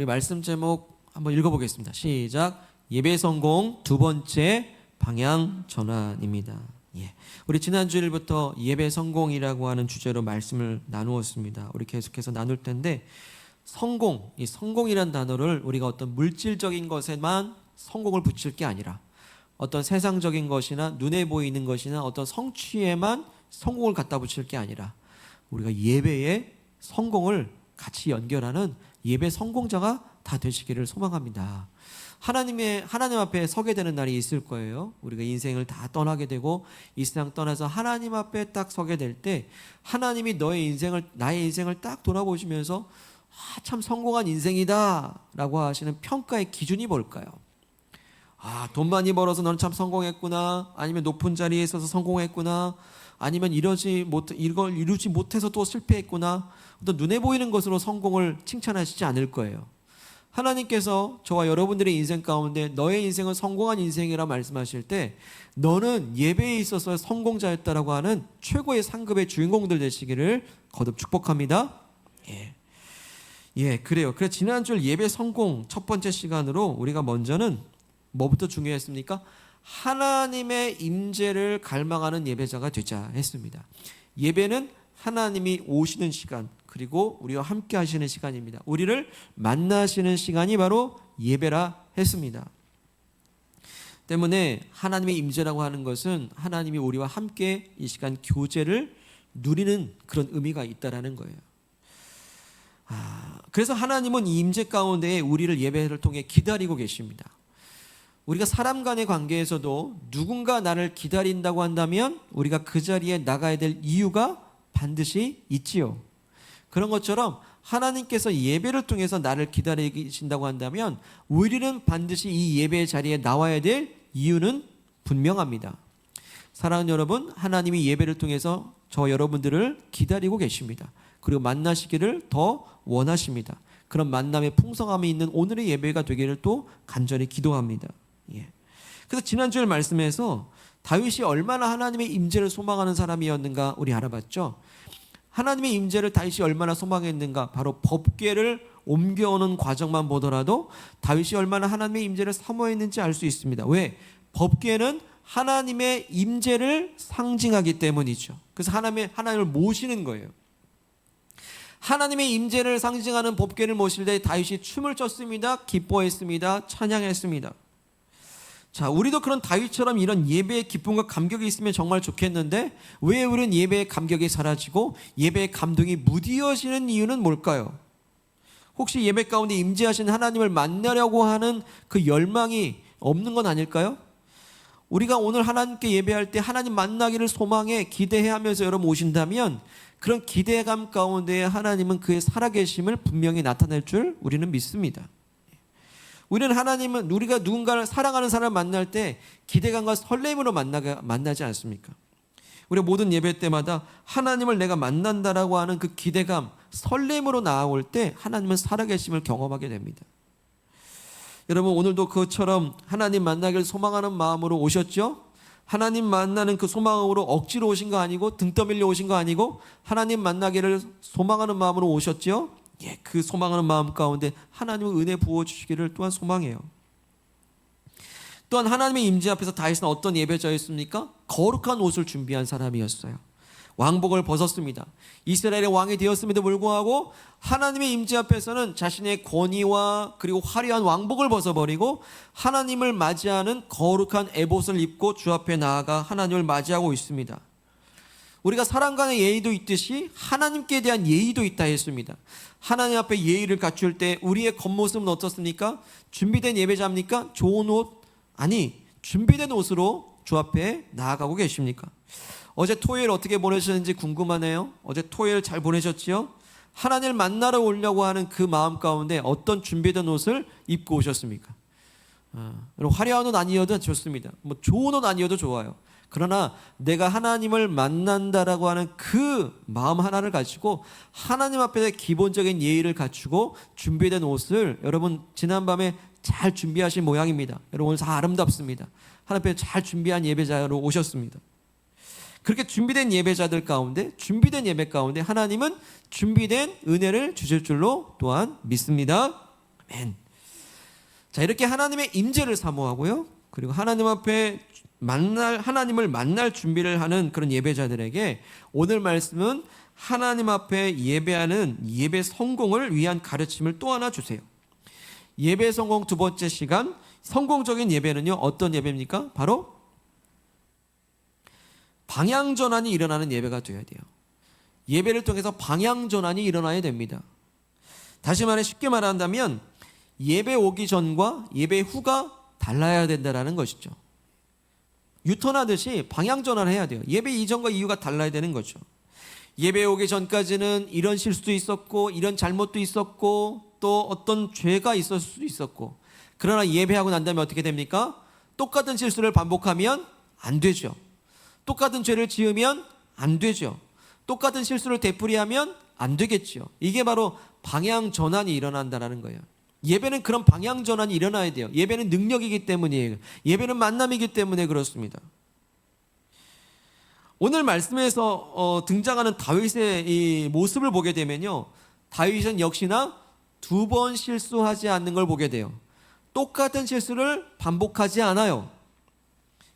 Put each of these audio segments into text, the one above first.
우리 말씀 제목 한번 읽어보겠습니다. 시작. 예배 성공 두 번째 방향 전환입니다. 우리 지난 주일부터 예배 성공이라고 하는 주제로 말씀을 나누었습니다. 우리 계속해서 나눌 텐데 성공, 이 성공이란 단어를 우리가 어떤 물질적인 것에만 성공을 붙일 게 아니라 어떤 세상적인 것이나 눈에 보이는 것이나 어떤 성취에만 성공을 갖다 붙일 게 아니라 우리가 예배의 성공을 같이 연결하는 예배 성공자가 다 되시기를 소망합니다. 하나님 앞에 서게 되는 날이 있을 거예요. 우리가 인생을 다 떠나게 되고 이 세상 떠나서 하나님 앞에 딱 서게 될 때 하나님이 나의 인생을 딱 돌아보시면서 참 성공한 인생이다 라고 하시는 평가의 기준이 뭘까요? 돈 많이 벌어서 너는 참 성공했구나, 아니면 높은 자리에 있어서 성공했구나, 아니면 이걸 이루지 못해서 또 실패했구나, 어떤 눈에 보이는 것으로 성공을 칭찬하시지 않을 거예요. 하나님께서 저와 여러분들의 인생 가운데 너의 인생은 성공한 인생이라 말씀하실 때 너는 예배에 있어서 성공자였다라고 하는 최고의 상급의 주인공들 되시기를 거듭 축복합니다. 그래요. 그래서 지난주 예배 성공 첫 번째 시간으로 우리가 먼저는 뭐부터 중요했습니까? 하나님의 임재를 갈망하는 예배자가 되자 했습니다. 예배는 하나님이 오시는 시간, 그리고 우리와 함께 하시는 시간입니다. 우리를 만나시는 시간이 바로 예배라 했습니다. 때문에 하나님의 임재라고 하는 것은 하나님이 우리와 함께 이 시간 교제를 누리는 그런 의미가 있다라는 거예요. 그래서 하나님은 이 임재 가운데 우리를 예배를 통해 기다리고 계십니다. 우리가 사람 간의 관계에서도 누군가 나를 기다린다고 한다면 우리가 그 자리에 나가야 될 이유가 반드시 있지요. 그런 것처럼 하나님께서 예배를 통해서 나를 기다리신다고 한다면 우리는 반드시 이 예배의 자리에 나와야 될 이유는 분명합니다. 사랑하는 여러분, 하나님이 예배를 통해서 저 여러분들을 기다리고 계십니다. 그리고 만나시기를 더 원하십니다. 그런 만남의 풍성함이 있는 오늘의 예배가 되기를 또 간절히 기도합니다. 그래서 지난주에 말씀에서 다윗이 얼마나 하나님의 임재를 소망하는 사람이었는가 우리 알아봤죠. 하나님의 임재를 다윗이 얼마나 소망했는가, 바로 법궤를 옮겨오는 과정만 보더라도 다윗이 얼마나 하나님의 임재를 사모했는지 알 수 있습니다. 왜? 법궤는 하나님의 임재를 상징하기 때문이죠. 그래서 하나님을 모시는 거예요. 하나님의 임재를 상징하는 법궤를 모실 때 다윗이 춤을 췄습니다. 기뻐했습니다. 찬양했습니다. 자, 우리도 그런 다윗처럼 이런 예배의 기쁨과 감격이 있으면 정말 좋겠는데 왜 우리는 예배의 감격이 사라지고 예배의 감동이 무디어지는 이유는 뭘까요? 혹시 예배 가운데 임재하신 하나님을 만나려고 하는 그 열망이 없는 건 아닐까요? 우리가 오늘 하나님께 예배할 때 하나님 만나기를 소망해 기대하면서 여러분 오신다면 그런 기대감 가운데 하나님은 그의 살아계심을 분명히 나타낼 줄 우리는 믿습니다. 우리가 누군가를 사랑하는 사람을 만날 때 기대감과 설렘으로 만나지 않습니까? 우리가 모든 예배 때마다 하나님을 내가 만난다라고 하는 그 기대감, 설렘으로 나아올 때 하나님은 살아계심을 경험하게 됩니다. 여러분, 오늘도 그것처럼 하나님 만나기를 소망하는 마음으로 오셨죠? 하나님 만나는 그 소망으로 억지로 오신 거 아니고 등 떠밀려 오신 거 아니고 하나님 만나기를 소망하는 마음으로 오셨죠? 그 소망하는 마음 가운데 하나님의 은혜 부어주시기를 또한 소망해요. 또한 하나님의 임재 앞에서 다윗은 어떤 예배자였습니까? 거룩한 옷을 준비한 사람이었어요. 왕복을 벗었습니다. 이스라엘의 왕이 되었음에도 불구하고 하나님의 임재 앞에서는 자신의 권위와 그리고 화려한 왕복을 벗어버리고 하나님을 맞이하는 거룩한 에봇을 입고 주 앞에 나아가 하나님을 맞이하고 있습니다. 우리가 사람 간의 예의도 있듯이 하나님께 대한 예의도 있다 했습니다. 하나님 앞에 예의를 갖출 때 우리의 겉모습은 어떻습니까? 준비된 예배자입니까? 좋은 옷? 아니, 준비된 옷으로 주 앞에 나아가고 계십니까? 어제 토요일 어떻게 보내셨는지 궁금하네요. 어제 토요일 잘 보내셨지요? 하나님을 만나러 오려고 하는 그 마음 가운데 어떤 준비된 옷을 입고 오셨습니까? 화려한 옷 아니어도 좋습니다. 좋은 옷 아니어도 좋아요. 그러나 내가 하나님을 만난다라고 하는 그 마음 하나를 가지고 하나님 앞에 기본적인 예의를 갖추고 준비된 옷을 여러분 지난밤에 잘 준비하신 모양입니다. 여러분 오늘 다 아름답습니다. 하나님 앞에 잘 준비한 예배자로 오셨습니다. 그렇게 준비된 예배자들 가운데, 준비된 예배 가운데 하나님은 준비된 은혜를 주실 줄로 또한 믿습니다. 아멘. 자, 이렇게 하나님의 임재를 사모하고요. 그리고 하나님 앞에 하나님을 만날 준비를 하는 그런 예배자들에게 오늘 말씀은 하나님 앞에 예배하는 예배 성공을 위한 가르침을 또 하나 주세요. 예배 성공 두 번째 시간, 성공적인 예배는요, 어떤 예배입니까? 바로 방향 전환이 일어나는 예배가 되어야 돼요. 예배를 통해서 방향 전환이 일어나야 됩니다. 다시 말해 쉽게 말한다면 예배 오기 전과 예배 후가 달라야 된다는 것이죠. 유턴하듯이 방향 전환해야 돼요. 예배 이전과 이후가 달라야 되는 거죠. 예배 오기 전까지는 이런 실수도 있었고 이런 잘못도 있었고 또 어떤 죄가 있었을 수도 있었고, 그러나 예배하고 난 다음에 어떻게 됩니까? 똑같은 실수를 반복하면 안 되죠. 똑같은 죄를 지으면 안 되죠. 똑같은 실수를 되풀이하면 안 되겠죠. 이게 바로 방향 전환이 일어난다는 거예요. 예배는 그런 방향 전환이 일어나야 돼요. 예배는 능력이기 때문이에요. 예배는 만남이기 때문에 그렇습니다. 오늘 말씀에서 등장하는 다윗의 이 모습을 보게 되면요, 다윗은 역시나 두 번 실수하지 않는 걸 보게 돼요. 똑같은 실수를 반복하지 않아요.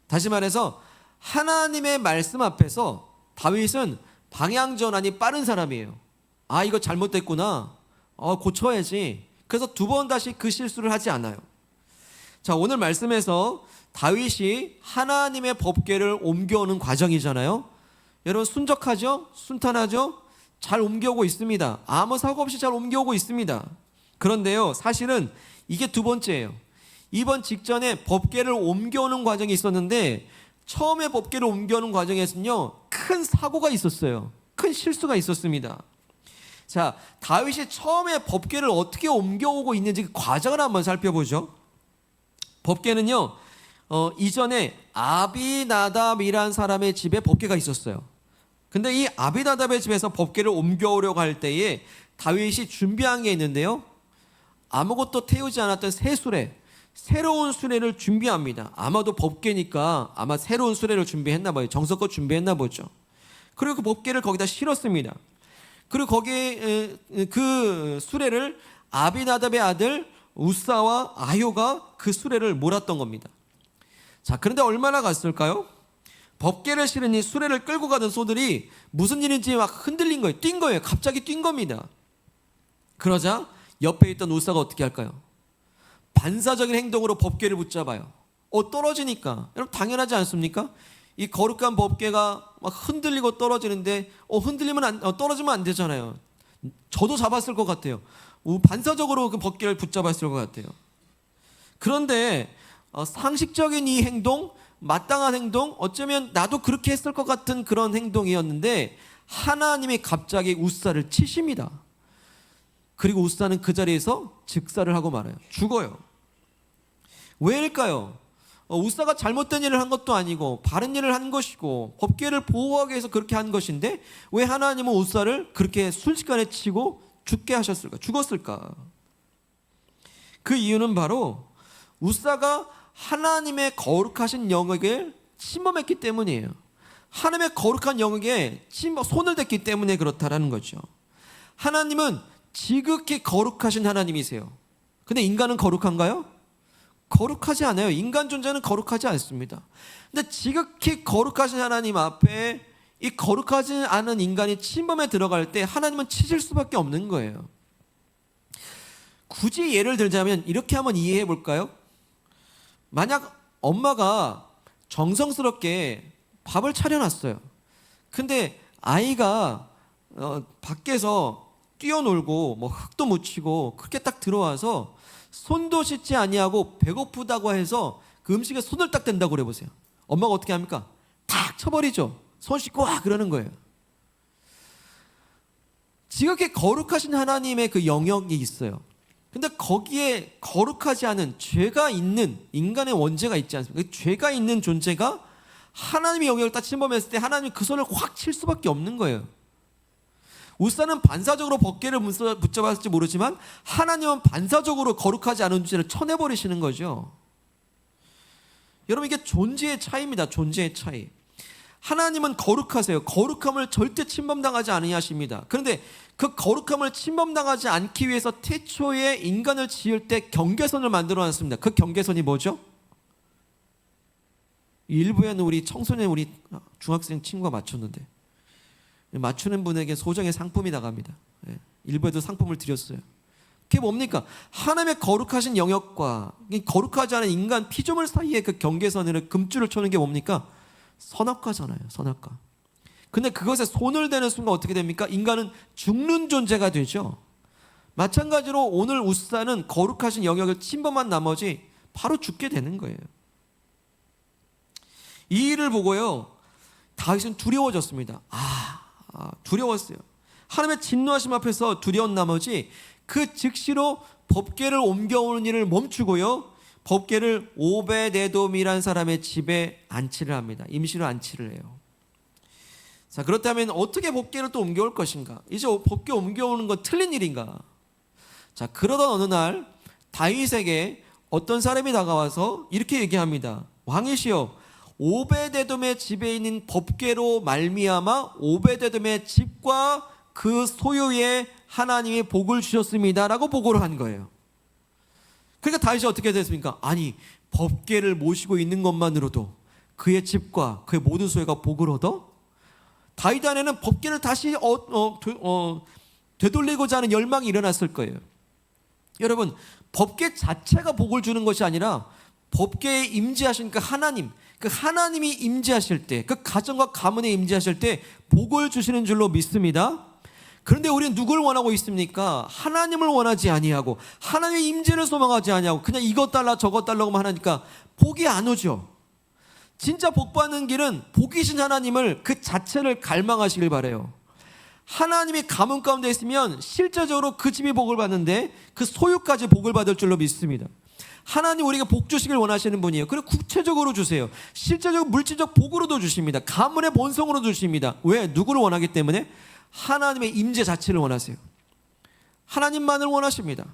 다시 말해서 하나님의 말씀 앞에서 다윗은 방향 전환이 빠른 사람이에요. 아, 이거 잘못됐구나. 고쳐야지. 그래서 두 번 다시 그 실수를 하지 않아요. 자, 오늘 말씀에서 다윗이 하나님의 법궤를 옮겨오는 과정이잖아요. 여러분, 순적하죠? 순탄하죠? 잘 옮겨오고 있습니다. 아무 사고 없이 잘 옮겨오고 있습니다. 그런데요, 사실은 이게 두 번째예요. 이번 직전에 법궤를 옮겨오는 과정이 있었는데, 처음에 법궤를 옮겨오는 과정에서는요, 큰 사고가 있었어요. 큰 실수가 있었습니다. 자, 다윗이 처음에 법궤를 어떻게 옮겨오고 있는지 그 과정을 한번 살펴보죠. 법궤는요, 이전에 아비나답이란 사람의 집에 법궤가 있었어요. 근데 이 아비나답의 집에서 법궤를 옮겨오려고 할 때에 다윗이 준비한 게 있는데요, 아무것도 태우지 않았던 새 수레, 새로운 수레를 준비합니다. 아마도 법궤니까 아마 새로운 수레를 준비했나 봐요. 정성껏 준비했나 보죠. 그리고 그 법궤를 거기다 실었습니다. 그리고 거기에 그 수레를 아비나답의 아들 우사와 아효가 그 수레를 몰았던 겁니다. 자, 그런데 얼마나 갔을까요? 법궤를 실은 이 수레를 끌고 가던 소들이 무슨 일인지 막 흔들린 거예요. 뛴 거예요. 갑자기 뛴 겁니다. 그러자 옆에 있던 우사가 어떻게 할까요? 반사적인 행동으로 법궤를 붙잡아요. 떨어지니까. 여러분, 당연하지 않습니까? 이 거룩한 법궤가 막 흔들리고 떨어지는데 흔들리면 떨어지면 안 되잖아요. 저도 잡았을 것 같아요. 반사적으로 그 법궤를 붙잡았을 것 같아요. 그런데 상식적인 이 행동, 마땅한 행동, 어쩌면 나도 그렇게 했을 것 같은 그런 행동이었는데 하나님이 갑자기 우사를 치십니다. 그리고 우사는 그 자리에서 즉사를 하고 말아요. 죽어요. 왜일까요? 우사가 잘못된 일을 한 것도 아니고 바른 일을 한 것이고 법궤를 보호하기 위해서 그렇게 한 것인데 왜 하나님은 우사를 그렇게 순식간에 치고 죽게 하셨을까? 죽었을까? 그 이유는 바로 우사가 하나님의 거룩하신 영역을 침범했기 때문이에요. 하나님의 거룩한 영역에 손을 댔기 때문에 그렇다라는 거죠. 하나님은 지극히 거룩하신 하나님이세요. 근데 인간은 거룩한가요? 거룩하지 않아요. 인간 존재는 거룩하지 않습니다. 근데 지극히 거룩하신 하나님 앞에 이 거룩하지 않은 인간이 침범에 들어갈 때 하나님은 치실 수밖에 없는 거예요. 굳이 예를 들자면 이렇게 한번 이해해 볼까요? 만약 엄마가 정성스럽게 밥을 차려놨어요. 근데 아이가 밖에서 뛰어놀고 흙도 묻히고 그렇게 딱 들어와서 손도 씻지 아니하고 배고프다고 해서 그 음식에 손을 딱 댄다고 그래보세요. 엄마가 어떻게 합니까? 탁 쳐버리죠. 손 씻고 와 그러는 거예요. 지극히 거룩하신 하나님의 그 영역이 있어요. 근데 거기에 거룩하지 않은 죄가 있는 인간의 원죄가 있지 않습니까? 그 죄가 있는 존재가 하나님의 영역을 딱 침범했을 때 하나님이 그 손을 확 칠 수밖에 없는 거예요. 우사는 반사적으로 법궤를 붙잡았을지 모르지만 하나님은 반사적으로 거룩하지 않은 존재를 쳐내버리시는 거죠. 여러분, 이게 존재의 차이입니다. 존재의 차이. 하나님은 거룩하세요. 거룩함을 절대 침범당하지 아니하십니다. 그런데 그 거룩함을 침범당하지 않기 위해서 태초에 인간을 지을 때 경계선을 만들어 놨습니다. 그 경계선이 뭐죠? 일부에는 우리 청소년, 우리 중학생 친구가 맞췄는데, 맞추는 분에게 소정의 상품이 나갑니다. 일부에도 상품을 드렸어요. 그게 뭡니까? 하나님의 거룩하신 영역과 거룩하지 않은 인간 피조물 사이의 그 경계선을 금줄을 쳐는 게 뭡니까? 선악과잖아요. 선악과. 근데 그것에 손을 대는 순간 어떻게 됩니까? 인간은 죽는 존재가 되죠. 마찬가지로 오늘 웃사는 거룩하신 영역을 침범한 나머지 바로 죽게 되는 거예요. 이 일을 보고요, 다윗은 두려워졌습니다. 두려웠어요. 하나님의 진노하심 앞에서 두려운 나머지 그 즉시로 법궤를 옮겨오는 일을 멈추고요, 법궤를 오베데돔이라는 사람의 집에 안치를 합니다. 임시로 안치를 해요. 자, 그렇다면 어떻게 법궤를 또 옮겨올 것인가? 이제 법궤 옮겨오는 건 틀린 일인가? 자, 그러던 어느 날 다윗에게 어떤 사람이 다가와서 이렇게 얘기합니다. 왕이시여, 오베데돔의 집에 있는 법궤로 말미암아 오베데돔의 집과 그 소유에 하나님이 복을 주셨습니다 라고 보고를 한 거예요. 그러니까 다윗이 어떻게 됐습니까? 아니, 법궤를 모시고 있는 것만으로도 그의 집과 그의 모든 소유가 복을 얻어? 다윗 안에는 법궤를 다시 되돌리고자 하는 열망이 일어났을 거예요. 여러분, 법궤 자체가 복을 주는 것이 아니라 법궤에 임재하신 그 하나님, 그 하나님이 임재하실 때, 그 가정과 가문에 임재하실 때 복을 주시는 줄로 믿습니다. 그런데 우리는 누구를 원하고 있습니까? 하나님을 원하지 아니하고 하나님의 임재를 소망하지 아니하고 그냥 이것 달라 저것 달라고만 하니까 복이 안 오죠. 진짜 복 받는 길은 복이신 하나님을 그 자체를 갈망하시길 바라요. 하나님이 가문 가운데 있으면 실제적으로 그 집이 복을 받는데 그 소유까지 복을 받을 줄로 믿습니다. 하나님 우리가 복 주시길 원하시는 분이에요. 그리고 구체적으로 주세요. 실제적 물질적 복으로도 주십니다. 가문의 본성으로 주십니다. 왜? 누구를 원하기 때문에? 하나님의 임재 자체를 원하세요. 하나님만을 원하십니다.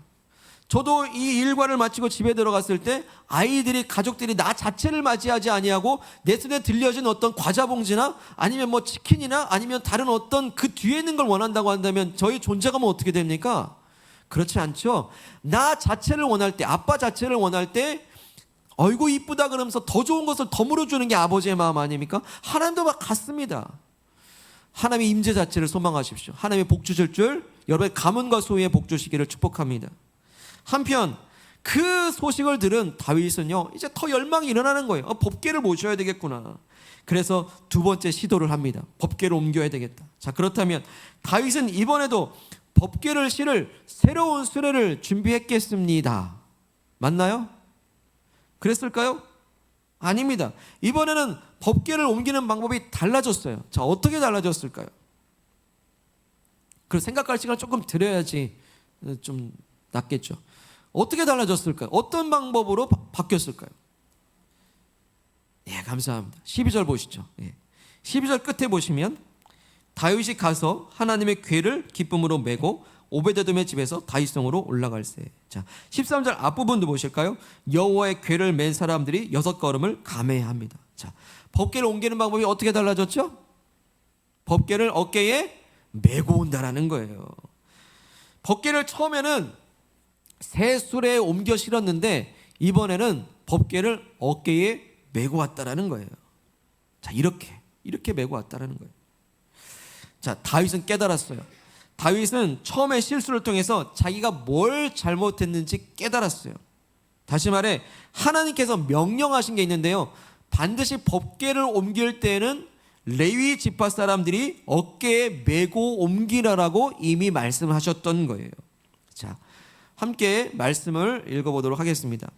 저도 이 일과를 마치고 집에 들어갔을 때 아이들이, 가족들이 나 자체를 맞이하지 아니하고 내 손에 들려진 어떤 과자 봉지나 아니면 뭐 치킨이나 아니면 다른 어떤 그 뒤에 있는 걸 원한다고 한다면 저희 존재감은 어떻게 됩니까? 그렇지 않죠. 나 자체를 원할 때, 아빠 자체를 원할 때 어이구 이쁘다 그러면서 더 좋은 것을 더 물어주는 게 아버지의 마음 아닙니까? 하나님도 막 같습니다. 하나님의 임재 자체를 소망하십시오. 하나님의 복 주실 줄 여러분의 가문과 소유의 복 주시기를 축복합니다. 한편 그 소식을 들은 다윗은요, 이제 더 열망이 일어나는 거예요. 법궤를 모셔야 되겠구나. 그래서 두 번째 시도를 합니다. 법궤를 옮겨야 되겠다. 자, 그렇다면 다윗은 이번에도 법궤를 실을 새로운 수레를 준비했겠습니다. 맞나요? 그랬을까요? 아닙니다. 이번에는 법궤를 옮기는 방법이 달라졌어요. 자, 어떻게 달라졌을까요? 그 생각할 시간을 조금 드려야지 좀 낫겠죠. 어떻게 달라졌을까요? 어떤 방법으로 바뀌었을까요? 예, 감사합니다. 12절 보시죠. 예. 12절 끝에 보시면 다윗이 가서 하나님의 궤를 기쁨으로 메고 오베데돔의 집에서 다윗성으로 올라갈세. 자, 13절 앞부분도 보실까요? 여호와의 궤를 맨 사람들이 6걸음을 감해합니다. 자, 법궤를 옮기는 방법이 어떻게 달라졌죠? 법궤를 어깨에 메고 온다라는 거예요. 법궤를 처음에는 새 수레에 옮겨 실었는데 이번에는 법궤를 어깨에 메고 왔다라는 거예요. 자, 이렇게 메고 왔다라는 거예요. 자, 다윗은 깨달았어요. 다윗은 처음에 실수를 통해서 자기가 뭘 잘못했는지 깨달았어요. 다시 말해 하나님께서 명령하신 게 있는데요, 반드시 법궤를 옮길 때에는 레위 지파 사람들이 어깨에 메고 옮기라라고 이미 말씀하셨던 거예요. 자, 함께 말씀을 읽어보도록 하겠습니다.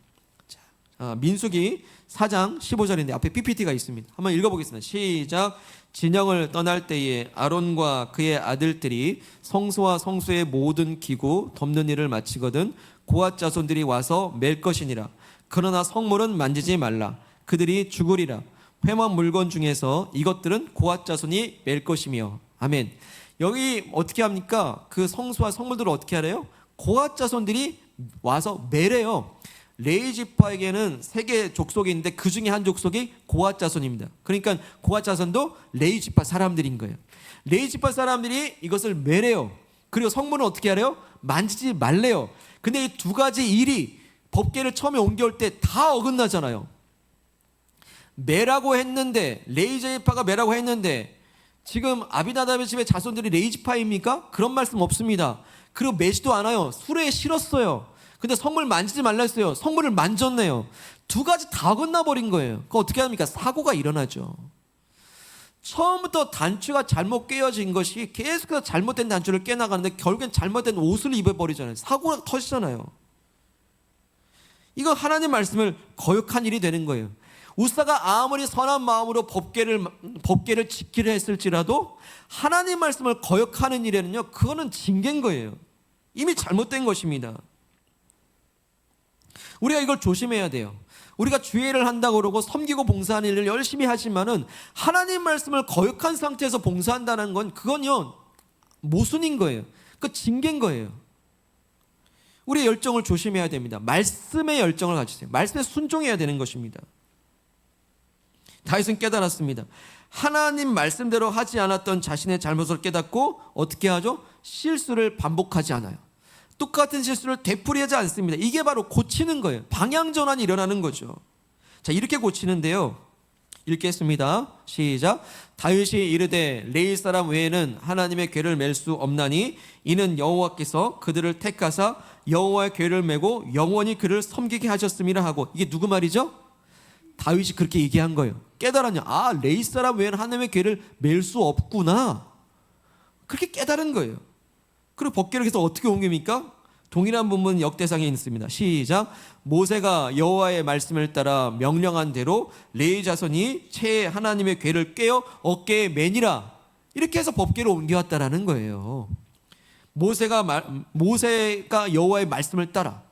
자, 민수기 4장 15절인데 앞에 PPT가 있습니다. 한번 읽어보겠습니다. 시작. 진영을 떠날 때에 아론과 그의 아들들이 성소와 성소의 모든 기구 덮는 일을 마치거든 고앗 자손들이 와서 맬 것이니라. 그러나 성물은 만지지 말라. 그들이 죽으리라. 회막 물건 중에서 이것들은 고앗 자손이 맬 것이며. 아멘. 여기 어떻게 합니까? 그 성소와 성물들을 어떻게 하래요? 고앗 자손들이 와서 매래요. 레위 지파에게는 세 개 족속이 있는데 그 중에 한 족속이 고핫 자손입니다. 그러니까 고핫 자손도 레위 지파 사람들인 거예요. 레위 지파 사람들이 이것을 매래요. 그리고 성문을 어떻게 하래요? 만지지 말래요. 근데 이 두 가지 일이 법궤를 처음에 옮겨올 때 다 어긋나잖아요. 매라고 했는데, 레위 지파가 매라고 했는데 지금 아비나답의 집의 자손들이 레위 지파입니까? 그런 말씀 없습니다. 그리고 매지도 않아요. 수레에 실었어요. 근데 성물 만지지 말라 했어요. 성물을 만졌네요. 두 가지 다 어긋나버린 거예요. 그거 어떻게 합니까? 사고가 일어나죠. 처음부터 단추가 잘못 깨어진 것이 계속해서 잘못된 단추를 깨나가는데 결국엔 잘못된 옷을 입어버리잖아요. 사고가 터지잖아요. 이거 하나님 말씀을 거역한 일이 되는 거예요. 우사가 아무리 선한 마음으로 법궤를 지키려 했을지라도 하나님 말씀을 거역하는 일에는요, 그거는 징계인 거예요. 이미 잘못된 것입니다. 우리가 이걸 조심해야 돼요. 우리가 주일을 한다고 그러고 섬기고 봉사하는 일을 열심히 하지만은 하나님 말씀을 거역한 상태에서 봉사한다는 건 그건요, 모순인 거예요. 그 징계인 거예요. 우리의 열정을 조심해야 됩니다. 말씀의 열정을 가지세요. 말씀에 순종해야 되는 것입니다. 다윗은 깨달았습니다. 하나님 말씀대로 하지 않았던 자신의 잘못을 깨닫고 어떻게 하죠? 실수를 반복하지 않아요. 똑같은 실수를 되풀이하지 않습니다. 이게 바로 고치는 거예요. 방향 전환이 일어나는 거죠. 자, 이렇게 고치는데요. 읽겠습니다. 시작. 다윗이 이르되 레위 사람 외에는 하나님의 궤를 맬 수 없나니 이는 여호와께서 그들을 택하사 여호와의 궤를 메고 영원히 그를 섬기게 하셨음이라 하고. 이게 누구 말이죠? 다윗이 그렇게 얘기한 거예요. 깨달았냐? 아, 레위 사람 외에는 하나님의 궤를 맬 수 없구나. 그렇게 깨달은 거예요. 그리고 법궤를 계속 어떻게 옮깁니까? 동일한 부분 역대상에 있습니다. 시작. 모세가 여호와의 말씀을 따라 명령한 대로 레위 자손이 채 하나님의 궤를 꿰어 어깨에 매니라. 이렇게 해서 법궤를 옮겨왔다라는 거예요. 모세가 여호와의 말씀을 따라,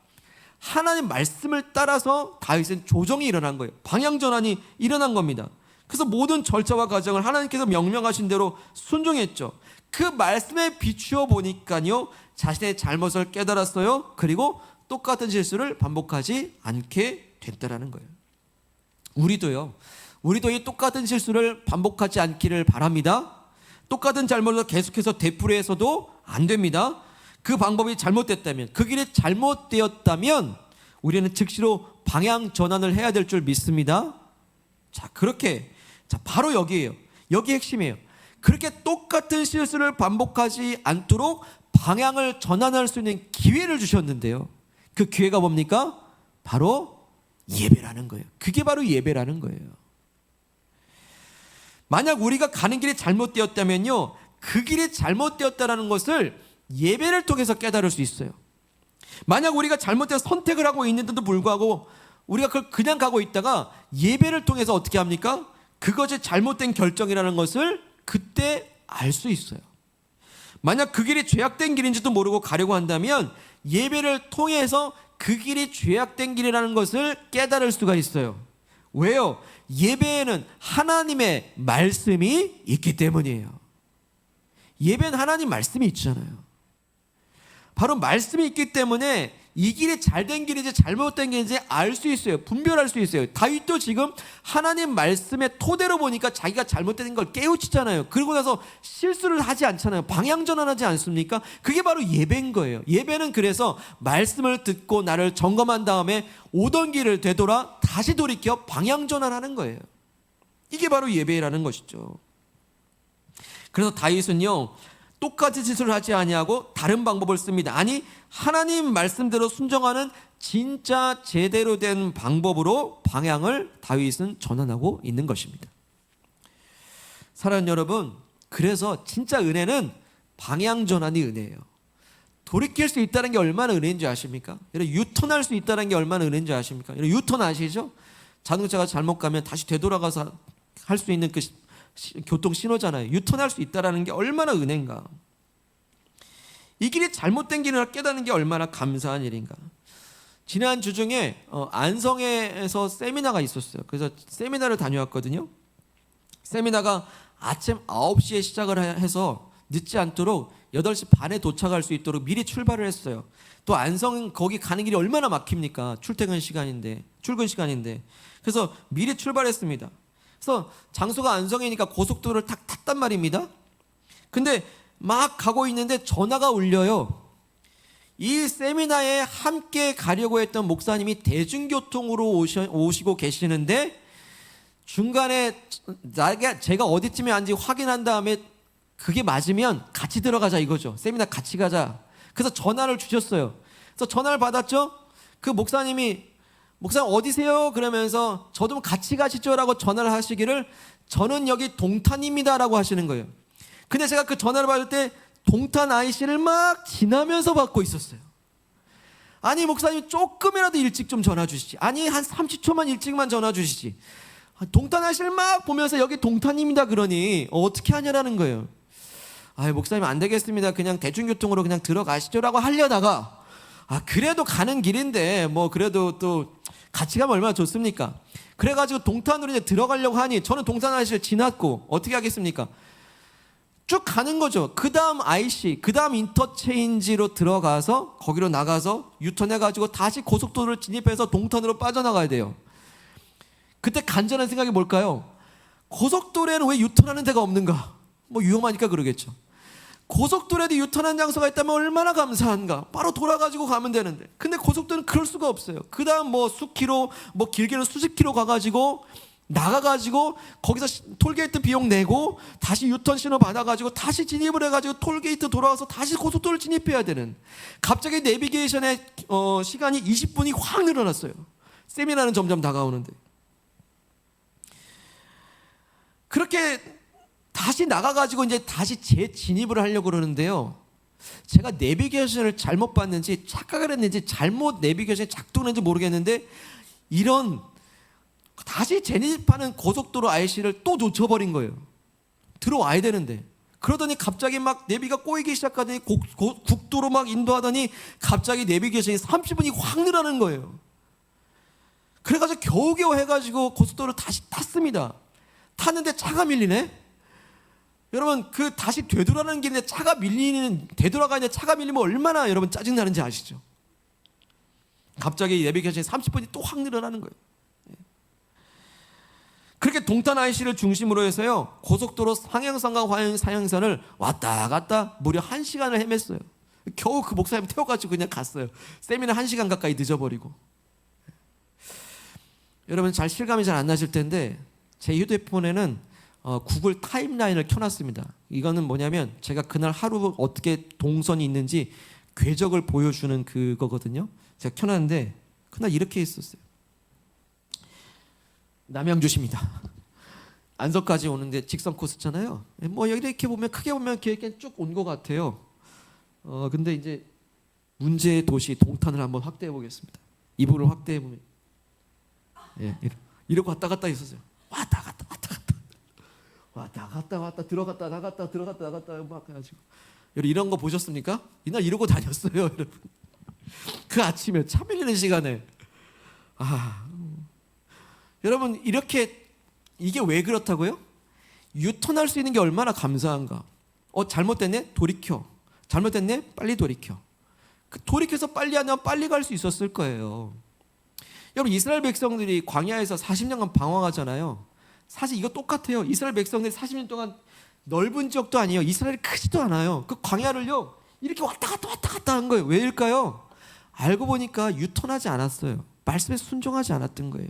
하나님 말씀을 따라서 다윗은 조정이 일어난 거예요. 방향 전환이 일어난 겁니다. 그래서 모든 절차와 과정을 하나님께서 명령하신 대로 순종했죠. 그 말씀에 비추어 보니까요, 자신의 잘못을 깨달았어요. 그리고 똑같은 실수를 반복하지 않게 됐다라는 거예요. 우리도 이 똑같은 실수를 반복하지 않기를 바랍니다. 똑같은 잘못을 계속해서 되풀이해서도 안 됩니다. 그 방법이 잘못됐다면, 그 길이 잘못되었다면 우리는 즉시로 방향 전환을 해야 될 줄 믿습니다. 자, 바로 여기에요. 여기 핵심이에요. 그렇게 똑같은 실수를 반복하지 않도록 방향을 전환할 수 있는 기회를 주셨는데요. 그 기회가 뭡니까? 바로 예배라는 거예요. 그게 바로 예배라는 거예요. 만약 우리가 가는 길이 잘못되었다면요, 그 길이 잘못되었다는 것을 예배를 통해서 깨달을 수 있어요. 만약 우리가 잘못된 선택을 하고 있는데도 불구하고 우리가 그걸 그냥 가고 있다가 예배를 통해서 어떻게 합니까? 그것이 잘못된 결정이라는 것을 그때 알 수 있어요. 만약 그 길이 죄악된 길인지도 모르고 가려고 한다면 예배를 통해서 그 길이 죄악된 길이라는 것을 깨달을 수가 있어요. 왜요? 예배에는 하나님의 말씀이 있기 때문이에요. 예배는 하나님 말씀이 있잖아요. 바로 말씀이 있기 때문에 이 길이 잘된 길인지 잘못된 길인지 알 수 있어요. 분별할 수 있어요. 다윗도 지금 하나님 말씀의 토대로 보니까 자기가 잘못된 걸 깨우치잖아요. 그러고 나서 실수를 하지 않잖아요. 방향 전환하지 않습니까? 그게 바로 예배인 거예요. 예배는 그래서 말씀을 듣고 나를 점검한 다음에 오던 길을 되돌아 다시 돌이켜 방향 전환하는 거예요. 이게 바로 예배라는 것이죠. 그래서 다윗은요, 똑같이 짓을 하지 아니하고 다른 방법을 씁니다. 아니, 하나님 말씀대로 순종하는 진짜 제대로 된 방법으로 방향을 다윗은 전환하고 있는 것입니다. 사랑하는 여러분, 그래서 진짜 은혜는 방향 전환이 은혜예요. 돌이킬 수 있다는 게 얼마나 은혜인지 아십니까? 유턴할 수 있다는 게 얼마나 은혜인지 아십니까? 유턴 아시죠? 자동차가 잘못 가면 다시 되돌아가서 할 수 있는 그 교통 신호잖아요. 유턴할 수 있다는 게 얼마나 은혜인가. 이 길이 잘못된 길이라 깨닫는 게 얼마나 감사한 일인가. 지난 주 중에 안성에서 세미나가 있었어요. 그래서 세미나를 다녀왔거든요. 세미나가 아침 9시에 시작을 해서 늦지 않도록 8시 반에 도착할 수 있도록 미리 출발을 했어요. 또 안성 거기 가는 길이 얼마나 막힙니까? 출근 시간인데. 그래서 미리 출발했습니다. 그래서 장소가 안성이니까 고속도로를 탁 탔단 말입니다. 근데 막 가고 있는데 전화가 울려요. 이 세미나에 함께 가려고 했던 목사님이 대중교통으로 오시고 계시는데 중간에 제가 어디쯤에 앉는지 확인한 다음에 그게 맞으면 같이 들어가자 이거죠. 세미나 같이 가자. 그래서 전화를 주셨어요. 그래서 전화를 받았죠. 그 목사님 어디세요? 그러면서 저도 같이 가시죠 라고 전화를 하시기를 저는 여기 동탄입니다라고 하시는 거예요. 근데 제가 그 전화를 받을 때 동탄 IC를 막 지나면서 받고 있었어요. 아니 목사님 조금이라도 일찍 좀 전화 주시지. 아니 한 30초만 일찍만 전화 주시지. 동탄 IC를 막 보면서 여기 동탄입니다 그러니 어떻게 하냐라는 거예요. 목사님 안 되겠습니다. 그냥 대중교통으로 그냥 들어가시죠라고 하려다가 그래도 가는 길인데 뭐 그래도 또 같이 가면 얼마나 좋습니까? 그래가지고 동탄으로 이제 들어가려고 하니 저는 동탄 IC를 지났고 어떻게 하겠습니까? 쭉 가는 거죠. 그 다음 IC, 그 다음 인터체인지로 들어가서 거기로 나가서 유턴해가지고 다시 고속도로를 진입해서 동탄으로 빠져나가야 돼요. 그때 간절한 생각이 뭘까요? 고속도로에는 왜 유턴하는 데가 없는가? 뭐 위험하니까 그러겠죠. 고속도로에도 유턴한 장소가 있다면 얼마나 감사한가? 바로 돌아가지고 가면 되는데. 근데 고속도로는 그럴 수가 없어요. 그 다음 뭐 수키로, 뭐 길게는 수십 킬로 가가지고 나가가지고 거기서 톨게이트 비용 내고 다시 유턴 신호 받아가지고 다시 진입을 해가지고 톨게이트 돌아와서 다시 고속도로를 진입해야 되는. 갑자기 내비게이션의 시간이 20분이 확 늘어났어요. 세미나는 점점 다가오는데. 그렇게 다시 나가가지고 이제 다시 재진입을 하려고 그러는데요. 제가 내비게이션을 잘못 봤는지 착각을 했는지 잘못 내비게이션이 작동했는지 모르겠는데 이런 다시 재진입하는 고속도로 IC를 또 놓쳐버린 거예요. 들어와야 되는데. 그러더니 갑자기 막 내비가 꼬이기 시작하더니 국도로 막 인도하더니 갑자기 내비게이션이 30분이 확 늘어나는 거예요. 그래가지고 겨우겨우 해가지고 고속도로를 다시 탔습니다. 탔는데 차가 밀리네. 여러분 그 다시 되돌아가는 길인데 되돌아가는데 차가 밀리면 얼마나 여러분 짜증나는지 아시죠? 갑자기 내비게이션이 30분이 또 확 늘어나는 거예요. 그렇게 동탄 IC를 중심으로 해서요 고속도로 상행선과 상행선을 왔다 갔다 무려 1시간을 헤맸어요. 겨우 그 목사님 태워가지고 그냥 갔어요. 세미나 1시간 가까이 늦어버리고. 여러분 잘 실감이 잘 안 나실 텐데 제 휴대폰에는 구글 타임라인을 켜놨습니다. 이거는 뭐냐면 제가 그날 하루 어떻게 동선이 있는지 궤적을 보여주는 그거거든요. 제가 켜놨는데 그날 이렇게 있었어요. 남양주시입니다. 안성까지 오는데 직선 코스잖아요. 뭐 이렇게 보면 크게 보면 이렇게 쭉 온 것 같아요. 근데 이제 문제의 도시 동탄을 한번 확대해 보겠습니다. 이 부분을 확대해 보면 이러고 왔다 갔다 있었어요. 왔다 갔다 들어갔다 나갔다 막 해가지고 여러분 이런 거 보셨습니까? 이날 이러고 다녔어요, 여러분. 그 아침에 차 밀리는 시간에 여러분 이게 왜 그렇다고요? 유턴할 수 있는 게 얼마나 감사한가. 잘못됐네? 돌이켜. 잘못됐네? 빨리 돌이켜. 돌이켜서 빨리 하면 빨리 갈 수 있었을 거예요. 여러분 이스라엘 백성들이 광야에서 40년간 방황하잖아요. 사실 이거 똑같아요. 이스라엘 백성들이 40년 동안 넓은 지역도 아니에요. 이스라엘이 크지도 않아요. 그 광야를요 이렇게 왔다 갔다 한 거예요. 왜일까요? 알고 보니까 유턴하지 않았어요. 말씀에 순종하지 않았던 거예요.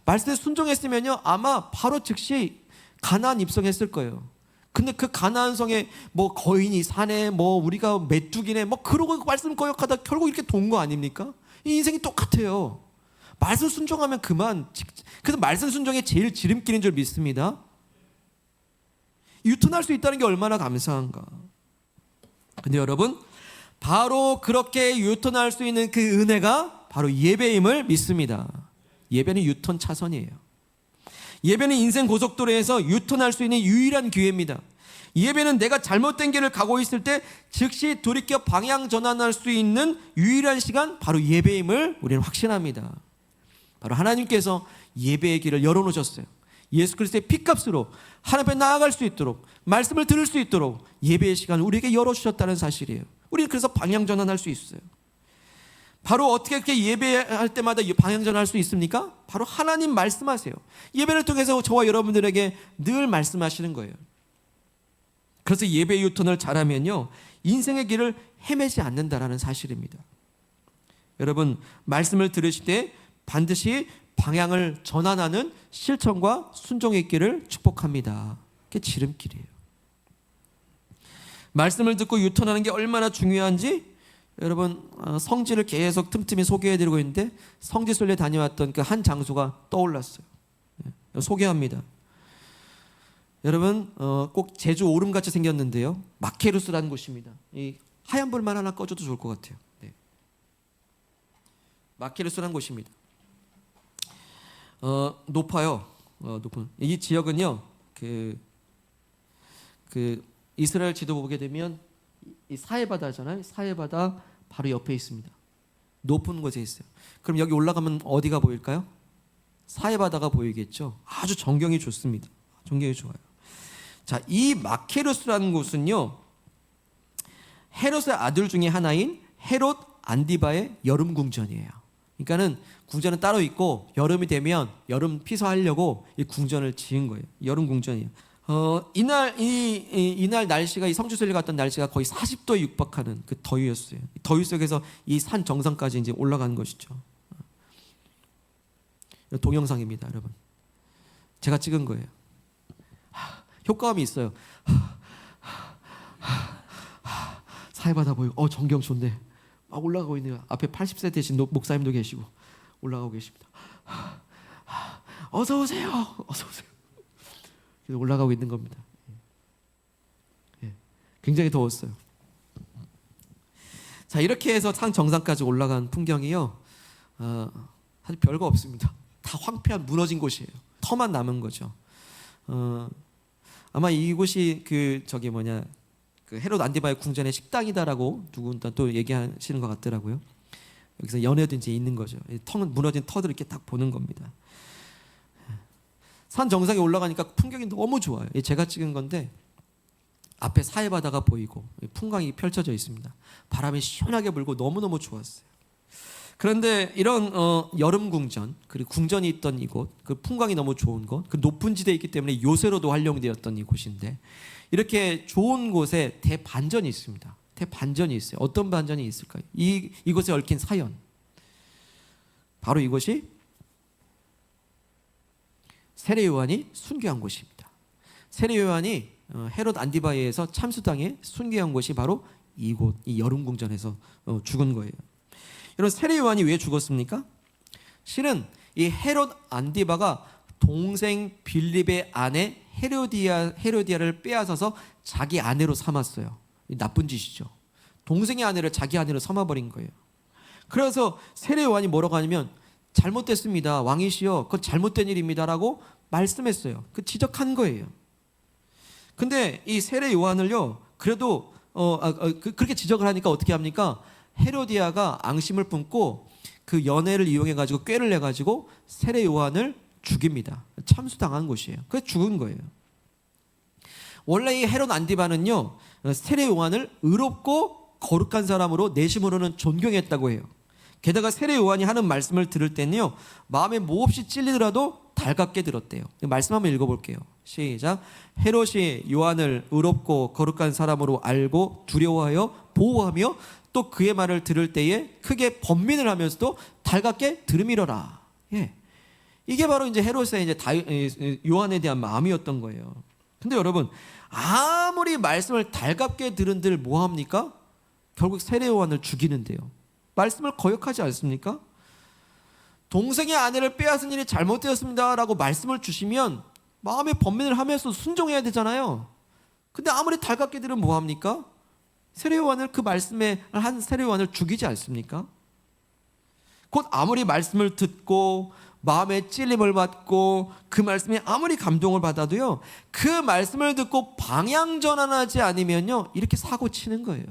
말씀에 순종했으면요 아마 바로 즉시 가나안 입성했을 거예요. 근데 그 가나안 성에 뭐 거인이 사네, 뭐 우리가 메뚜기네, 뭐 그러고 말씀 거역하다 결국 이렇게 돈 거 아닙니까? 이 인생이 똑같아요. 말씀 순종하면 그만. 그래서 말씀 순종이 제일 지름길인 줄 믿습니다. 유턴할 수 있다는 게 얼마나 감사한가. 근데 여러분 바로 그렇게 유턴할 수 있는 그 은혜가 바로 예배임을 믿습니다. 예배는 유턴 차선이에요. 예배는 인생 고속도로에서 유턴할 수 있는 유일한 기회입니다. 예배는 내가 잘못된 길을 가고 있을 때 즉시 돌이켜 방향 전환할 수 있는 유일한 시간, 바로 예배임을 우리는 확신합니다. 바로 하나님께서 예배의 길을 열어놓으셨어요. 예수 그리스도의 피값으로 하나님 앞에 나아갈 수 있도록, 말씀을 들을 수 있도록 예배의 시간을 우리에게 열어주셨다는 사실이에요. 우리는 그래서 방향전환할 수 있어요. 바로 어떻게 그렇게 예배할 때마다 방향전환할 수 있습니까? 바로 하나님 말씀하세요. 예배를 통해서 저와 여러분들에게 늘 말씀하시는 거예요. 그래서 예배 유턴을 잘하면요, 인생의 길을 헤매지 않는다라는 사실입니다. 여러분, 말씀을 들으실 때 반드시 방향을 전환하는 실천과 순종의 길을 축복합니다. 그게 지름길이에요. 말씀을 듣고 유턴하는 게 얼마나 중요한지 여러분, 성지를 계속 틈틈이 소개해드리고 있는데 성지순례 다녀왔던 그 한 장소가 떠올랐어요. 소개합니다. 여러분, 꼭 제주 오름같이 생겼는데요, 마케루스라는 곳입니다. 이 하얀 불만 하나 꺼줘도 좋을 것 같아요. 네. 마케루스라는 곳입니다. 높아요. 높은 이 지역은요, 그 이스라엘 지도 보게 되면 이 사해바다잖아요. 사해바다 바로 옆에 있습니다. 높은 곳에 있어요. 그럼 여기 올라가면 어디가 보일까요? 사해바다가 보이겠죠. 아주 전경이 좋습니다. 전경이 좋아요. 자, 이 마케루스라는 곳은요, 헤롯의 아들 중에 하나인 헤롯 안디바의 여름 궁전이에요. 그러니까는 궁전은 따로 있고 여름이 되면 여름 피서하려고 이 궁전을 지은 거예요. 여름 궁전이에요. 이날 날씨가, 이 성지순례 갔던 날씨가 거의 40도에 육박하는 그 더위였어요. 더위 속에서 이 산 정상까지 이제 올라간 것이죠. 동영상입니다, 여러분. 제가 찍은 거예요. 효과음이 있어요. 사해바다 보이고, 전경 좋네. 막 올라가고 있네요. 앞에 80세 되신 목사님도 계시고 올라가고 계십니다. 어서 오세요. 어서 오세요. 올라가고 있는 겁니다. 굉장히 더웠어요. 자, 이렇게 해서 산 정상까지 올라간 풍경이요, 사실 별거 없습니다. 다 황폐한 무너진 곳이에요. 터만 남은 거죠. 아마 이곳이 그 헤롯 안디바의 궁전의 식당이다라고 누군가 또 얘기하시는 것 같더라고요. 여기서 연회도 이제 있는 거죠. 무너진 터들을 이렇게 딱 보는 겁니다. 산 정상에 올라가니까 풍경이 너무 좋아요. 제가 찍은 건데 앞에 사해바다가 보이고 풍광이 펼쳐져 있습니다. 바람이 시원하게 불고 너무너무 좋았어요. 그런데 이런 여름 궁전, 그리고 궁전이 있던 이곳, 그 풍광이 너무 좋은 곳, 그 높은 지대에 있기 때문에 요새로도 활용되었던 이곳인데, 이렇게 좋은 곳에 대반전이 있습니다. 대반전이 있어요. 어떤 반전이 있을까요? 이곳에 얽힌 사연, 바로 이곳이 세례 요한이 순교한 곳입니다. 세례 요한이 헤롯 안디바에서 참수당해 순교한 곳이 바로 이곳, 이 여름 궁전에서 죽은 거예요. 여러분, 세례 요한이 왜 죽었습니까? 실은 이 헤롯 안디바가 동생 빌립의 아내 헤로디아를 빼앗아서 자기 아내로 삼았어요. 나쁜 짓이죠. 동생의 아내를 자기 아내로 삼아버린 거예요. 그래서 세례 요한이 뭐라고 하냐면, 잘못됐습니다, 왕이시여, 그건 잘못된 일입니다라고 말씀했어요. 지적한 거예요. 근데 이 세례 요한을요, 그래도 그렇게 지적을 하니까 어떻게 합니까? 헤로디아가 앙심을 품고 그 연애를 이용해 가지고 꾀를 내 가지고 세례 요한을 죽입니다. 참수당한 것이에요. 그래서 죽은 거예요. 원래 이 헤롯 안디바는요, 세례 요한을 의롭고 거룩한 사람으로 내심으로는 존경했다고 해요. 게다가 세례 요한이 하는 말씀을 들을 때는요, 마음에 몹시 찔리더라도 달갑게 들었대요. 말씀 한번 읽어볼게요. 시작. 헤롯이 요한을 의롭고 거룩한 사람으로 알고 두려워하여 보호하며 또 그의 말을 들을 때에 크게 번민을 하면서도 달갑게 들음이러라. 예. 이게 바로 이제 헤롯의 이제 요한에 대한 마음이었던 거예요. 근데 여러분, 아무리 말씀을 달갑게 들은들 뭐 합니까? 결국 세례 요한을 죽이는데요. 말씀을 거역하지 않습니까? 동생의 아내를 빼앗은 일이 잘못되었습니다라고 말씀을 주시면 마음에 번민을 하면서 순종해야 되잖아요. 근데 아무리 달갑게 들으면 뭐 합니까? 세례 요한을, 그 말씀에 한 세례 요한을 죽이지 않습니까? 곧 아무리 말씀을 듣고 마음에 찔림을 받고 그 말씀에 아무리 감동을 받아도요, 그 말씀을 듣고 방향 전환하지 않으면요, 이렇게 사고 치는 거예요.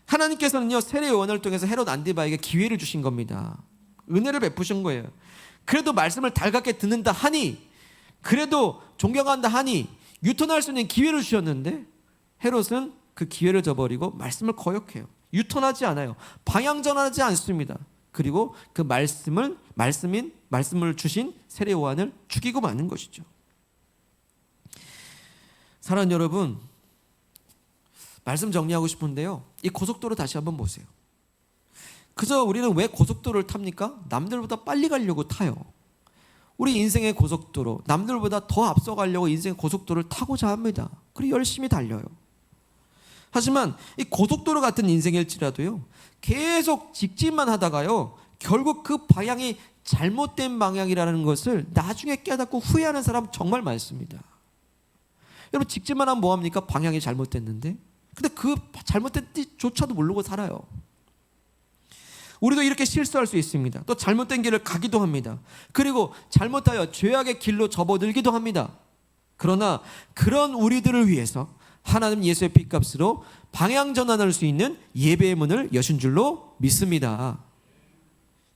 하나님께서는요, 세례 요한을 통해서 헤롯 안디바에게 기회를 주신 겁니다. 은혜를 베푸신 거예요. 그래도 말씀을 달갑게 듣는다 하니, 그래도 존경한다 하니 유턴할 수 있는 기회를 주셨는데 헤롯은 그 기회를 저버리고 말씀을 거역해요. 유턴하지 않아요. 방향 전환하지 않습니다. 그리고 그 말씀을 주신 세례 요한을 죽이고 마는 것이죠. 사랑하는 여러분, 말씀 정리하고 싶은데요, 이 고속도로 다시 한번 보세요. 그저 우리는 왜 고속도로를 탑니까? 남들보다 빨리 가려고 타요. 우리 인생의 고속도로, 남들보다 더 앞서가려고 인생의 고속도로를 타고자 합니다. 그리고 열심히 달려요. 하지만 이 고속도로 같은 인생일지라도요, 계속 직진만 하다가요, 결국 그 방향이 잘못된 방향이라는 것을 나중에 깨닫고 후회하는 사람 정말 많습니다. 여러분, 직진만 하면 뭐합니까? 방향이 잘못됐는데. 근데 그 잘못된 뜻조차도 모르고 살아요. 우리도 이렇게 실수할 수 있습니다. 또 잘못된 길을 가기도 합니다. 그리고 잘못하여 죄악의 길로 접어들기도 합니다. 그러나 그런 우리들을 위해서 하나님 예수의 피값으로 방향 전환할 수 있는 예배의 문을 여신 줄로 믿습니다.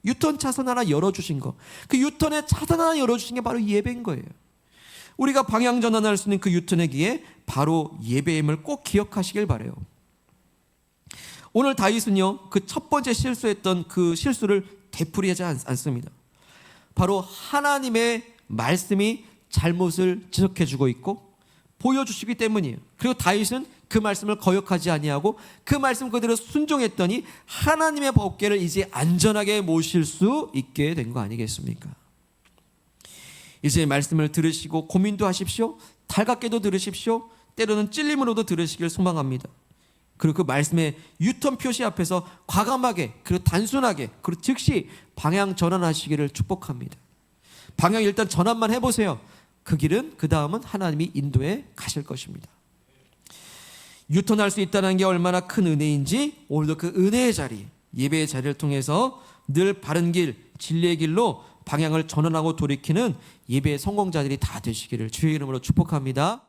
유턴 차선 하나 열어주신 거, 그 유턴의 차선 하나 열어주신 게 바로 예배인 거예요. 우리가 방향 전환할 수 있는 그 유턴의 기회, 바로 예배임을 꼭 기억하시길 바라요. 오늘 다윗은요, 그 첫 번째 실수했던 그 실수를 되풀이하지 않습니다. 바로 하나님의 말씀이 잘못을 지적해주고 있고 보여주시기 때문이에요. 그리고 다윗은 그 말씀을 거역하지 아니하고 그 말씀 그대로 순종했더니 하나님의 법궤를 이제 안전하게 모실 수 있게 된 거 아니겠습니까? 이제 말씀을 들으시고 고민도 하십시오. 달갑게도 들으십시오. 때로는 찔림으로도 들으시길 소망합니다. 그리고 그 말씀의 유턴 표시 앞에서 과감하게, 그리고 단순하게, 그리고 즉시 방향 전환하시기를 축복합니다. 방향 일단 전환만 해보세요. 그 길은 그 다음은 하나님이 인도해 가실 것입니다. 유턴할 수 있다는 게 얼마나 큰 은혜인지 오늘도 그 은혜의 자리, 예배의 자리를 통해서 늘 바른 길, 진리의 길로 방향을 전환하고 돌이키는 예배의 성공자들이 다 되시기를 주의 이름으로 축복합니다.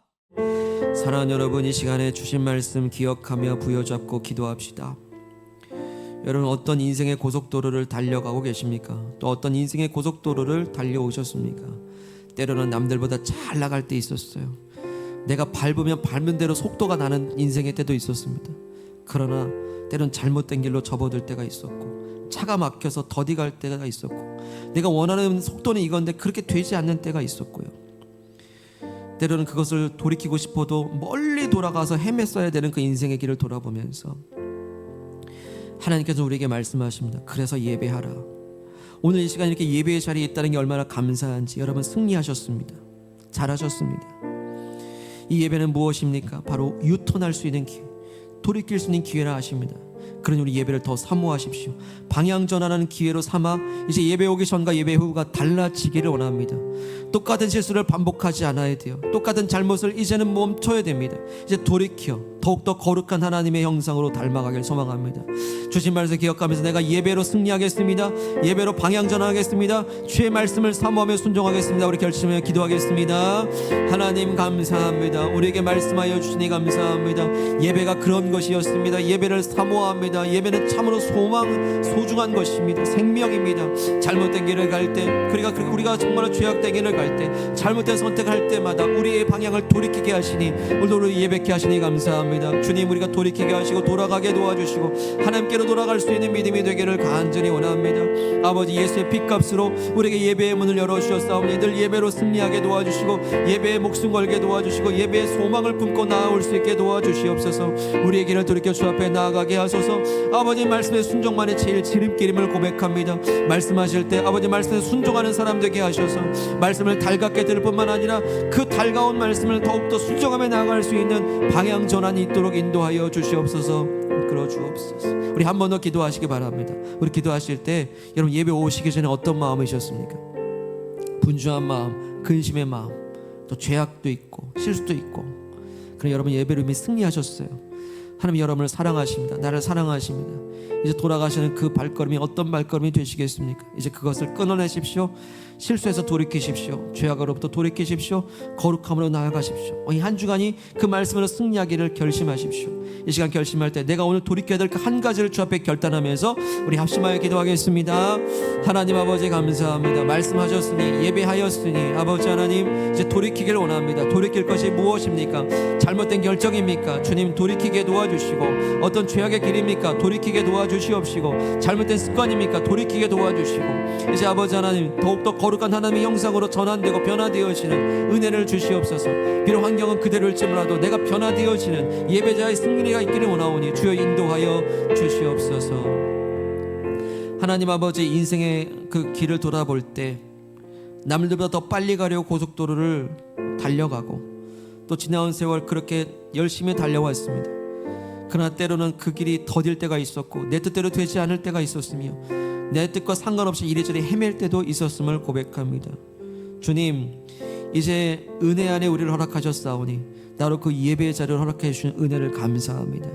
사랑하는 여러분, 이 시간에 주신 말씀 기억하며 부여잡고 기도합시다. 여러분, 어떤 인생의 고속도로를 달려가고 계십니까? 또 어떤 인생의 고속도로를 달려오셨습니까? 때로는 남들보다 잘 나갈 때 있었어요. 내가 밟으면 밟는 대로 속도가 나는 인생의 때도 있었습니다. 그러나 때로는 잘못된 길로 접어들 때가 있었고, 차가 막혀서 더디 갈 때가 있었고, 내가 원하는 속도는 이건데 그렇게 되지 않는 때가 있었고요. 때로는 그것을 돌이키고 싶어도 멀리 돌아가서 헤맸어야 되는 그 인생의 길을 돌아보면서 하나님께서 우리에게 말씀하십니다. 그래서 예배하라. 오늘 이 시간 이렇게 예배의 자리에 있다는 게 얼마나 감사한지, 여러분 승리하셨습니다. 잘하셨습니다. 이 예배는 무엇입니까? 바로 유턴할 수 있는 기회, 돌이킬 수 있는 기회라 하십니다. 그러니 우리 예배를 더 사모하십시오. 방향 전환하는 기회로 삼아 이제 예배 오기 전과 예배 후가 달라지기를 원합니다. 똑같은 실수를 반복하지 않아야 돼요. 똑같은 잘못을 이제는 멈춰야 됩니다. 이제 돌이켜 더욱더 거룩한 하나님의 형상으로 닮아가길 소망합니다. 주신 말씀 기억하면서 내가 예배로 승리하겠습니다. 예배로 방향 전환하겠습니다. 주의 말씀을 사모하며 순종하겠습니다. 우리 결심하며 기도하겠습니다. 하나님 감사합니다. 우리에게 말씀하여 주시니 감사합니다. 예배가 그런 것이었습니다. 예배를 사모합니다. 예배는 참으로 소중한 것입니다. 생명입니다. 잘못된 길을 갈 때, 그러니까 우리가 정말 죄악된 길을 갈 때, 잘못된 선택할 때마다 우리의 방향을 돌이키게 하시니 오늘도 우리 예배케 하시니 감사합니다. 주님, 우리가 돌이키게 하시고 돌아가게 도와주시고 하나님께로 돌아갈 수 있는 믿음이 되기를 간절히 원합니다. 아버지, 예수의 피값으로 우리에게 예배의 문을 열어주셨사오니 늘 예배로 승리하게 도와주시고 예배에 목숨 걸게 도와주시고 예배의 소망을 품고 나아올 수 있게 도와주시옵소서. 우리의 길을 돌이켜 주 앞에 나아가게 하소서. 아버지, 말씀의 순종만이 제일 지름길임을 고백합니다. 말씀하실 때 아버지 말씀에 순종하는 사람 되게 하셔서 말씀을 달갑게 들을 뿐만 아니라 그 달가운 말씀을 더욱더 순종하며 나아갈 수 있는 방향 전환이 있도록 인도하여 주시옵소서. 이끌어 주옵소서. 우리 한 번 더 기도하시기 바랍니다. 우리 기도하실 때 여러분 예배 오시기 전에 어떤 마음이셨습니까? 분주한 마음, 근심의 마음, 또 죄악도 있고 실수도 있고, 그럼 여러분 예배로 이미 승리하셨어요. 하나님 여러분을 사랑하십니다. 나를 사랑하십니다. 이제 돌아가시는 그 발걸음이 어떤 발걸음이 되시겠습니까? 이제 그것을 끊어내십시오. 실수해서 돌이키십시오. 죄악으로부터 돌이키십시오. 거룩함으로 나아가십시오. 이 한 주간이 그 말씀으로 승리하기를 결심하십시오. 이 시간 결심할 때 내가 오늘 돌이켜야 될 그 한 가지를 주 앞에 결단하면서 우리 합심하여 기도하겠습니다. 하나님 아버지 감사합니다. 말씀하셨으니 예배하였으니 아버지 하나님 이제 돌이키기를 원합니다. 돌이킬 것이 무엇입니까? 잘못된 결정입니까? 주님 돌이키게 도와주시고, 어떤 죄악의 길입니까? 돌이키게 도와주시옵시고, 잘못된 습관입니까? 돌이키게 도와주시고, 이제 아버지 하나님 더욱더 거룩한 하나님의 형상으로 전환되고 변화되어지는 은혜를 주시옵소서. 비록 환경은 그대로일지라도 내가 변화되어지는 예배자의 승리가 있기를 원하오니 주여 인도하여 주시옵소서. 하나님 아버지, 인생의 그 길을 돌아볼 때 남들보다 더 빨리 가려고 고속도로를 달려가고 또 지나온 세월 그렇게 열심히 달려왔습니다. 그러나 때로는 그 길이 더딜 때가 있었고 내 뜻대로 되지 않을 때가 있었으며 내 뜻과 상관없이 이리저리 헤맬 때도 있었음을 고백합니다. 주님, 이제 은혜 안에 우리를 허락하셨사오니 나로 그 예배의 자리를 허락해 주신 은혜를 감사합니다.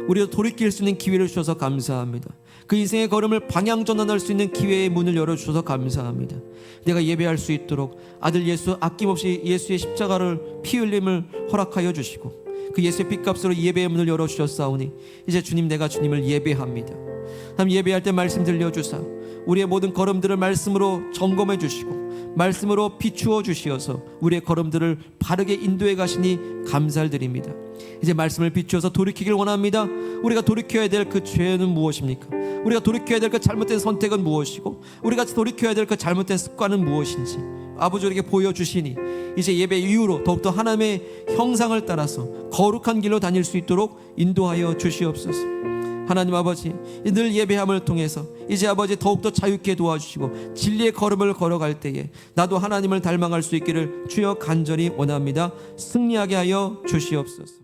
우리도 돌이킬 수 있는 기회를 주셔서 감사합니다. 그 인생의 걸음을 방향 전환할 수 있는 기회의 문을 열어주셔서 감사합니다. 내가 예배할 수 있도록 아들 예수 아낌없이 예수의 십자가를 피 흘림을 허락하여 주시고 그 예수의 핏값으로 예배의 문을 열어주셨사오니 이제 주님, 내가 주님을 예배합니다. 하나님, 예배할 때 말씀 들려주사 우리의 모든 걸음들을 말씀으로 점검해 주시고 말씀으로 비추어 주시어서 우리의 걸음들을 바르게 인도해 가시니 감사를 드립니다. 이제 말씀을 비추어서 돌이키길 원합니다. 우리가 돌이켜야 될 그 죄는 무엇입니까? 우리가 돌이켜야 될 그 잘못된 선택은 무엇이고 우리가 돌이켜야 될 그 잘못된 습관은 무엇인지 아버지 우리에게 보여주시니 이제 예배 이후로 더욱더 하나님의 형상을 따라서 거룩한 길로 다닐 수 있도록 인도하여 주시옵소서. 하나님 아버지, 늘 예배함을 통해서 이제 아버지 더욱더 자유케 도와주시고 진리의 걸음을 걸어갈 때에 나도 하나님을 닮아갈 수 있기를 주여 간절히 원합니다. 승리하게 하여 주시옵소서.